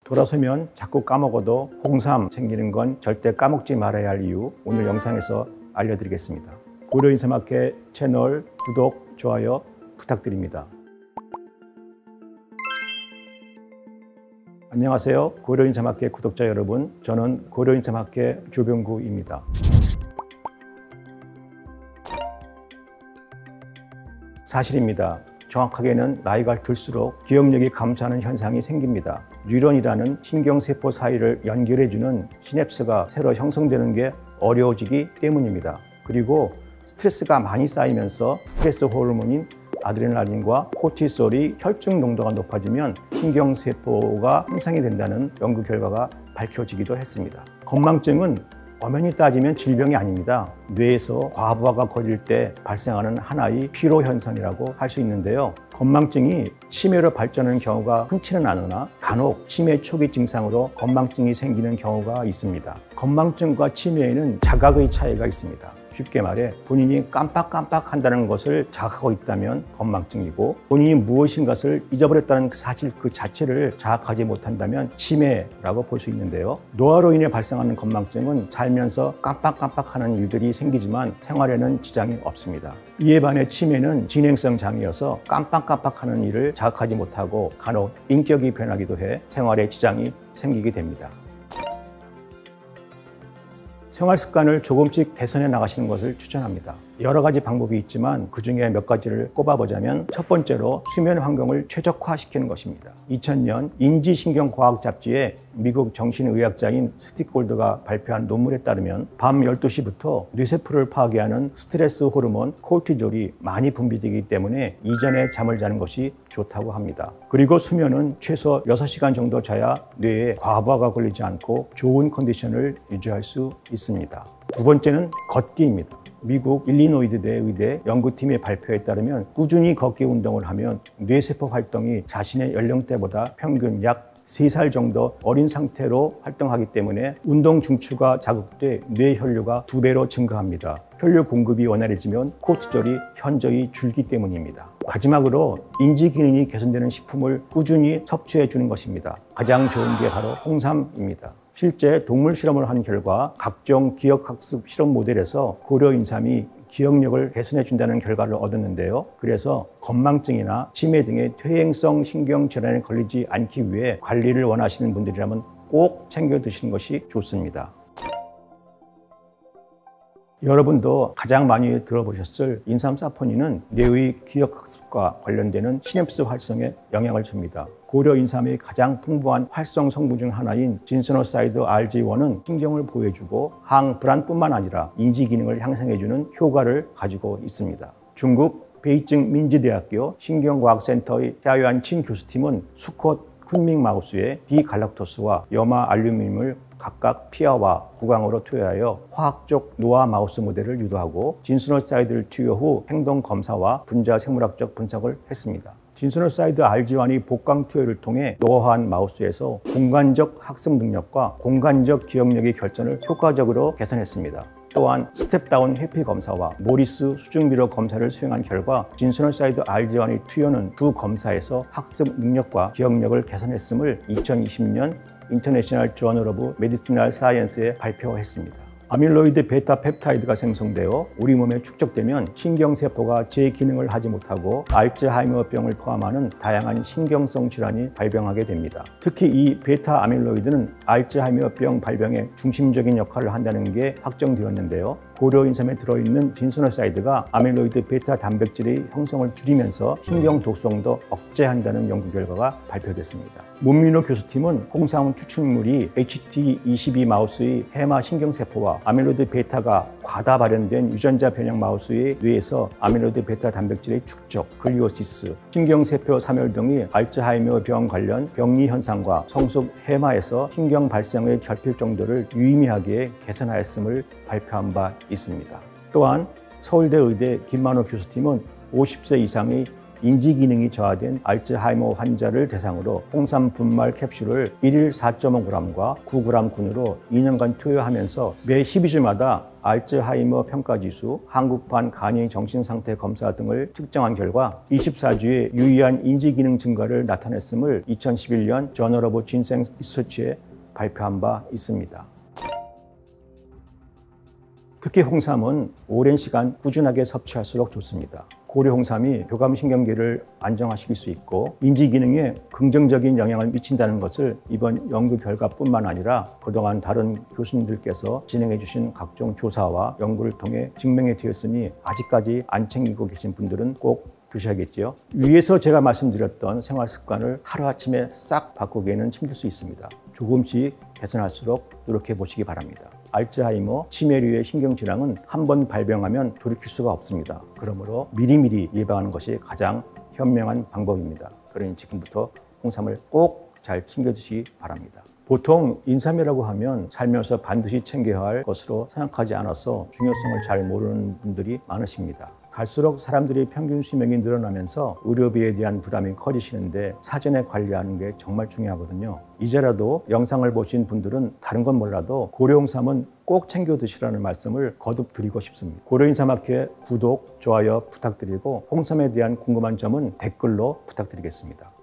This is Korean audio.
돌아서면 자꾸 까먹어도 홍삼 챙기는 건 절대 까먹지 말아야 할 이유, 오늘 영상에서 알려드리겠습니다. 고려인삼학회 채널 구독, 좋아요 부탁드립니다. 안녕하세요. 고려인삼학회 구독자 여러분, 저는 고려인삼학회 조병구입니다. 사실입니다. 정확하게는 나이가 들수록 기억력이 감소하는 현상이 생깁니다. 뉴런이라는 신경세포 사이를 연결해주는 시냅스가 새로 형성되는 게 어려워지기 때문입니다. 그리고 스트레스가 많이 쌓이면서 스트레스 호르몬인 아드레날린과 코티솔이 혈중 농도가 높아지면 신경세포가 손상이 된다는 연구 결과가 밝혀지기도 했습니다. 건망증은 엄연히 따지면 질병이 아닙니다. 뇌에서 과부하가 걸릴 때 발생하는 하나의 피로현상이라고 할 수 있는데요. 건망증이 치매로 발전하는 경우가 흔치는 않으나 간혹 치매 초기 증상으로 건망증이 생기는 경우가 있습니다. 건망증과 치매에는 자각의 차이가 있습니다. 쉽게 말해 본인이 깜빡깜빡 한다는 것을 자각하고 있다면 건망증이고, 본인이 무엇인가를 잊어버렸다는 사실 그 자체를 자각하지 못한다면 치매라고 볼 수 있는데요. 노화로 인해 발생하는 건망증은 살면서 깜빡깜빡하는 일들이 생기지만 생활에는 지장이 없습니다. 이에 반해 치매는 진행성 장애여서 깜빡깜빡하는 일을 자각하지 못하고 간혹 인격이 변하기도 해 생활에 지장이 생기게 됩니다. 생활 습관을 조금씩 개선해 나가시는 것을 추천합니다. 여러 가지 방법이 있지만 그 중에 몇 가지를 꼽아보자면, 첫 번째로 수면 환경을 최적화시키는 것입니다. 2000년 인지신경과학 잡지에 미국 정신의학자인 스틱골드가 발표한 논문에 따르면 밤 12시부터 뇌세포를 파괴하는 스트레스 호르몬 코르티졸이 많이 분비되기 때문에 이전에 잠을 자는 것이 좋다고 합니다. 그리고 수면은 최소 6시간 정도 자야 뇌에 과부하가 걸리지 않고 좋은 컨디션을 유지할 수 있습니다. 두 번째는 걷기입니다. 미국 일리노이대 의대 연구팀의 발표에 따르면 꾸준히 걷기 운동을 하면 뇌세포 활동이 자신의 연령대보다 평균 약 3살 정도 어린 상태로 활동하기 때문에 운동 중추가 자극돼 뇌 혈류가 2배로 증가합니다. 혈류 공급이 원활해지면 코르티졸이 현저히 줄기 때문입니다. 마지막으로 인지 기능이 개선되는 식품을 꾸준히 섭취해 주는 것입니다. 가장 좋은 게 바로 홍삼입니다. 실제 동물 실험을 한 결과 각종 기억학습 실험 모델에서 고려인삼이 기억력을 개선해 준다는 결과를 얻었는데요. 그래서 건망증이나 치매 등의 퇴행성 신경질환에 걸리지 않기 위해 관리를 원하시는 분들이라면 꼭 챙겨 드시는 것이 좋습니다. 여러분도 가장 많이 들어보셨을 인삼사포닌은 뇌의 기억학습과 관련되는 시냅스 활성에 영향을 줍니다. 고려인삼의 가장 풍부한 활성 성분 중 하나인 진소노사이드 RG1은 신경을 보호해주고 항불안뿐만 아니라 인지 기능을 향상해주는 효과를 가지고 있습니다. 중국 베이징 민지대학교 신경과학센터의 샤유안친 교수팀은 수컷 쿤밍 마우스에 디갈락토스와 염화 알루미늄을 각각 피하와 구강으로 투여하여 화학적 노화 마우스 모델을 유도하고 진소노사이드를 투여 후 행동 검사와 분자 생물학적 분석을 했습니다. 진소노사이드 RG1이 복강 투여를 통해 노화한 마우스에서 공간적 학습 능력과 공간적 기억력의 결전을 효과적으로 개선했습니다. 또한 스텝다운 회피 검사와 모리스 수중 미러 검사를 수행한 결과 진소노사이드 RG1의 투여는 두 검사에서 학습 능력과 기억력을 개선했음을 2020년 인터내셔널 저널 오브 메디시널 사이언스에 발표했습니다. 아밀로이드 베타 펩타이드가 생성되어 우리 몸에 축적되면 신경세포가 제 기능을 하지 못하고 알츠하이머병을 포함하는 다양한 신경성 질환이 발병하게 됩니다. 특히 이 베타 아밀로이드는 알츠하이머병 발병에 중심적인 역할을 한다는 게 확정되었는데요. 고려인삼에 들어있는 진소노사이드가 아밀로이드 베타 단백질의 형성을 줄이면서 신경 독성도 억제한다는 연구 결과가 발표됐습니다. 문민호 교수팀은 홍삼 추출물이 HT22 마우스의 해마 신경세포와 아밀로이드 베타가 과다 발현된 유전자 변형 마우스의 뇌에서 아밀로이드 베타 단백질의 축적, 글리오시스, 신경세포 사멸 등의 알츠하이머병 관련 병리 현상과 성숙 해마에서 신경 발생의 결핍 정도를 유의미하게 개선하였음을 발표한 바 있습니다. 또한 서울대 의대 김만호 교수팀은 50세 이상의 인지 기능이 저하된 알츠하이머 환자를 대상으로 홍삼 분말 캡슐을 1일 4.5g과 9g 균으로 2년간 투여하면서 매 12주마다 알츠하이머 평가지수, 한국판 간이 정신상태 검사 등을 측정한 결과 24주에 유의한 인지기능 증가를 나타냈음을 2011년 저널 오브 진생 리서치에 발표한 바 있습니다. 특히 홍삼은 오랜 시간 꾸준하게 섭취할수록 좋습니다. 고려 홍삼이 교감신경계를 안정화시킬 수 있고 인지 기능에 긍정적인 영향을 미친다는 것을 이번 연구 결과뿐만 아니라 그동안 다른 교수님들께서 진행해 주신 각종 조사와 연구를 통해 증명이 되었으니 아직까지 안 챙기고 계신 분들은 꼭 드셔야겠지요. 위에서 제가 말씀드렸던 생활 습관을 하루아침에 싹 바꾸기에는 힘들 수 있습니다. 조금씩 개선할수록 노력해 보시기 바랍니다. 알츠하이머, 치매류의 신경질환은 한 번 발병하면 돌이킬 수가 없습니다. 그러므로 미리미리 예방하는 것이 가장 현명한 방법입니다. 그러니 지금부터 홍삼을 꼭 잘 챙겨 드시기 바랍니다. 보통 인삼이라고 하면 살면서 반드시 챙겨야 할 것으로 생각하지 않아서 중요성을 잘 모르는 분들이 많으십니다. 갈수록 사람들이 평균 수명이 늘어나면서 의료비에 대한 부담이 커지시는데 사전에 관리하는 게 정말 중요하거든요. 이제라도 영상을 보신 분들은 다른 건 몰라도 고려홍삼은 꼭 챙겨 드시라는 말씀을 거듭 드리고 싶습니다. 고려인삼학회 구독, 좋아요 부탁드리고 홍삼에 대한 궁금한 점은 댓글로 부탁드리겠습니다.